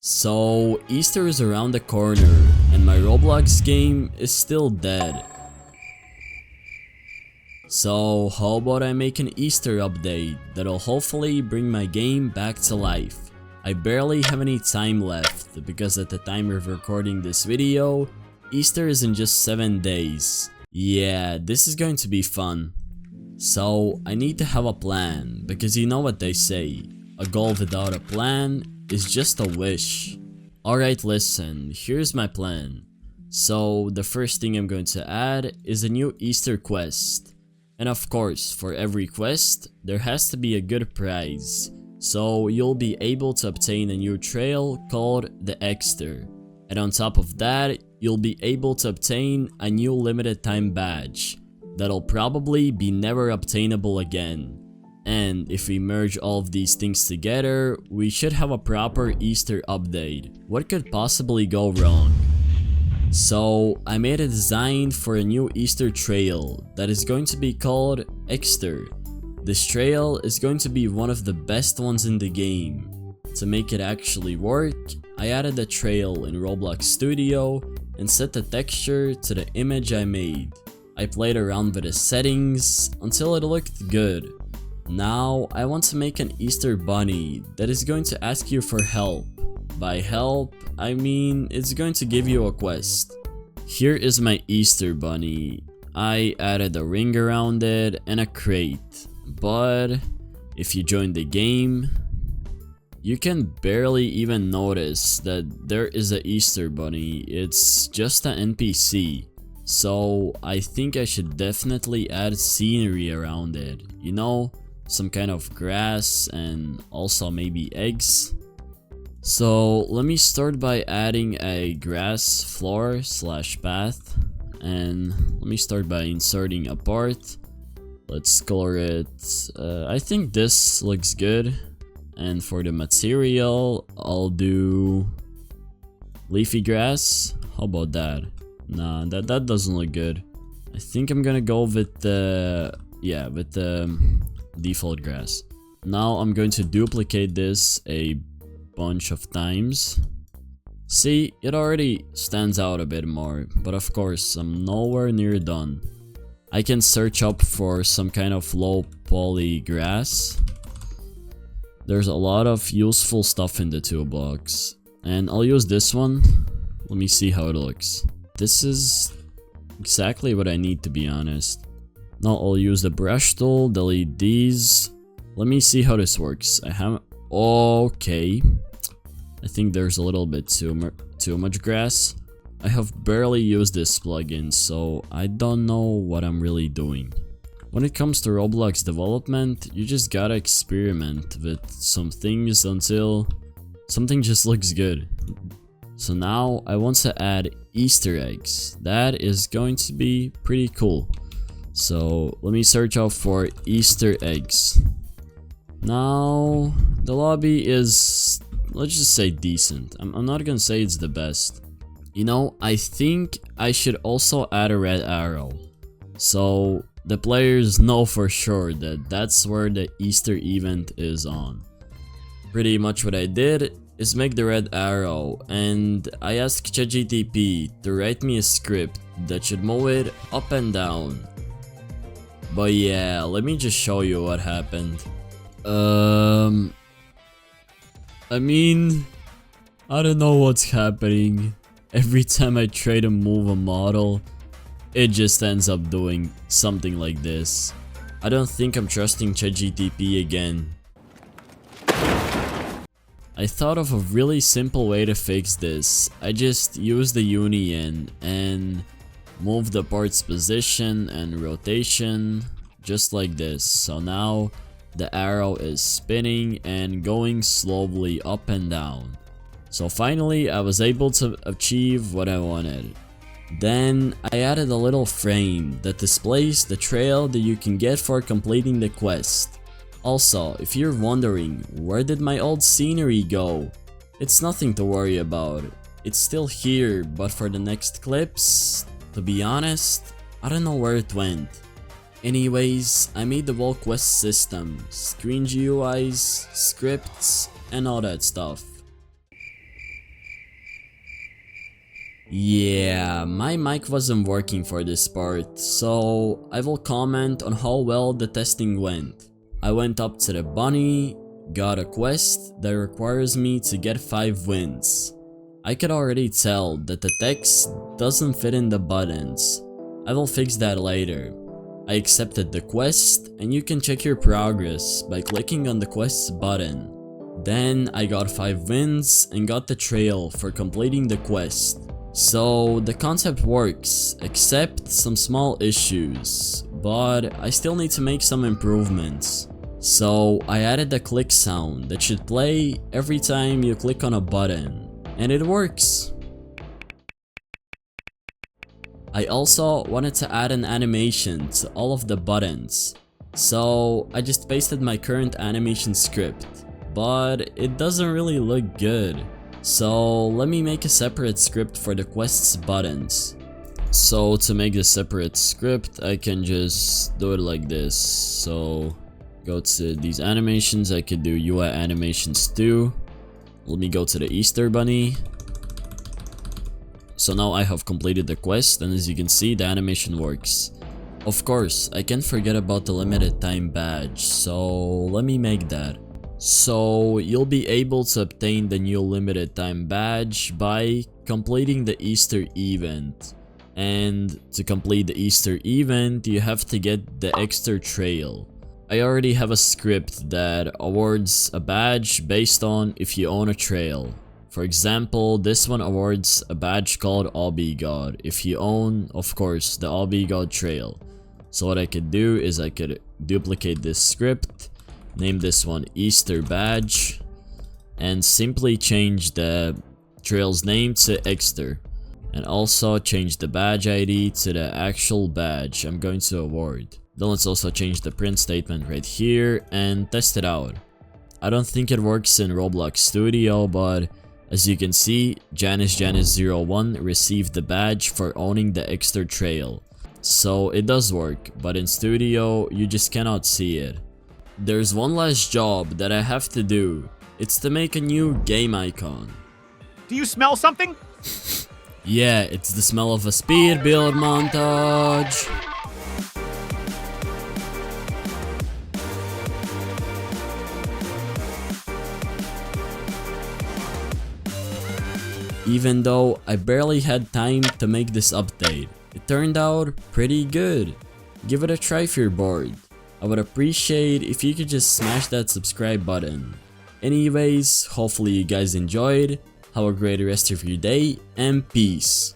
So, Easter is around the corner, and my Roblox game is still dead. So, how about I make an Easter update that'll hopefully bring my game back to life. I barely have any time left, because at the time of recording this video, Easter is in just 7 days. Yeah, this is going to be fun. So, I need to have a plan, because you know what they say, a goal without a plan is just a wish. Alright, listen, here's my plan. So, the first thing I'm going to add is a new Easter quest. And of course, for every quest, there has to be a good prize. So, you'll be able to obtain a new trail called the Exter. And on top of that, you'll be able to obtain a new limited time badge that'll probably be never obtainable again. And if we merge all of these things together, we should have a proper Easter update. What could possibly go wrong? So, I made a design for a new Easter trail that is going to be called Exter. This trail is going to be one of the best ones in the game. To make it actually work, I added the trail in Roblox Studio and set the texture to the image I made. I played around with the settings until it looked good. Now, I want to make an Easter bunny that is going to ask you for help. By help, I mean it's going to give you a quest. Here is my Easter bunny. I added a ring around it and a crate. But if you join the game, you can barely even notice that there is an Easter bunny. It's just an NPC. So I think I should definitely add scenery around it. You know, some kind of grass and also maybe eggs. So let me start by adding a grass floor / path, and let me start by inserting a part. Let's color it. I think this looks good. And for the material, I'll do leafy grass. How about that? Nah, that doesn't look good. I think I'm gonna go with the default grass. Now I'm going to duplicate this a bunch of times. See, it already stands out a bit more, but of course I'm nowhere near done. I can search up for some kind of low poly grass. There's a lot of useful stuff in the toolbox, and I'll use this one. Let me see how it looks. This is exactly what I need, to be honest. Now I'll use the brush tool, delete these. Let me see how this works. Okay. I think there's a little bit too much grass. I have barely used this plugin, so I don't know what I'm really doing. When it comes to Roblox development, you just gotta experiment with some things until something just looks good. So now I want to add Easter eggs. That is going to be pretty cool. So let me search out for Easter eggs. Now the lobby is, let's just say, decent. I'm not gonna say it's the best. You know, I think I should also add a red arrow, so the players know for sure that that's where the Easter event is on. Pretty much what I did is make the red arrow, and I asked ChatGPT to write me a script that should move it up and down. But yeah, let me just show you what happened. I mean, I don't know what's happening. Every time I try to move a model, it just ends up doing something like this. I don't think I'm trusting ChatGPT again. I thought of a really simple way to fix this. I just use the union and move the part's position and rotation just like this. So now the arrow is spinning and going slowly up and down. So finally I was able to achieve what I wanted. Then I added a little frame that displays the trail that you can get for completing the quest. Also, if you're wondering, where did my old scenery go? It's nothing to worry about. It's still here, but for the next clips, to be honest, I don't know where it went. Anyways, I made the whole quest system, screen GUIs, scripts, and all that stuff. Yeah, my mic wasn't working for this part, so I will comment on how well the testing went. I went up to the bunny, got a quest that requires me to get 5 wins. I could already tell that the text doesn't fit in the buttons. I will fix that later. I accepted the quest, and you can check your progress by clicking on the quests button. Then I got 5 wins and got the trail for completing the quest. So the concept works, except some small issues, but I still need to make some improvements. So I added a click sound that should play every time you click on a button, and it works. I also wanted to add an animation to all of the buttons, so I just pasted my current animation script, but it doesn't really look good. So let me make a separate script for the quests buttons. So to make the separate script, I can just do it like this. So go to these animations, I could do UI animations too. Let me go to the Easter bunny. So now I have completed the quest, and as you can see, the animation works. Of course, I can't forget about the limited time badge, so let me make that. So you'll be able to obtain the new limited time badge by completing the Easter event. And to complete the Easter event, you have to get the extra trail. I already have a script that awards a badge based on if you own a trail. For example, this one awards a badge called Obby God if you own, of course, the Obby God trail. So what I could do is I could duplicate this script, name this one Easter badge, and simply change the trail's name to Exter, and also change the badge ID to the actual badge I'm going to award. Then let's also change the print statement right here and test it out. I don't think it works in Roblox Studio, but as you can see, Janice01 received the badge for owning the Exter trail. So it does work, but in Studio you just cannot see it. There's one last job that I have to do. It's to make a new game icon. Do you smell something? Yeah, it's the smell of a speed build montage. Even though I barely had time to make this update, it turned out pretty good. Give it a try if you're bored. I would appreciate if you could just smash that subscribe button. Anyways, hopefully you guys enjoyed. Have a great rest of your day and peace.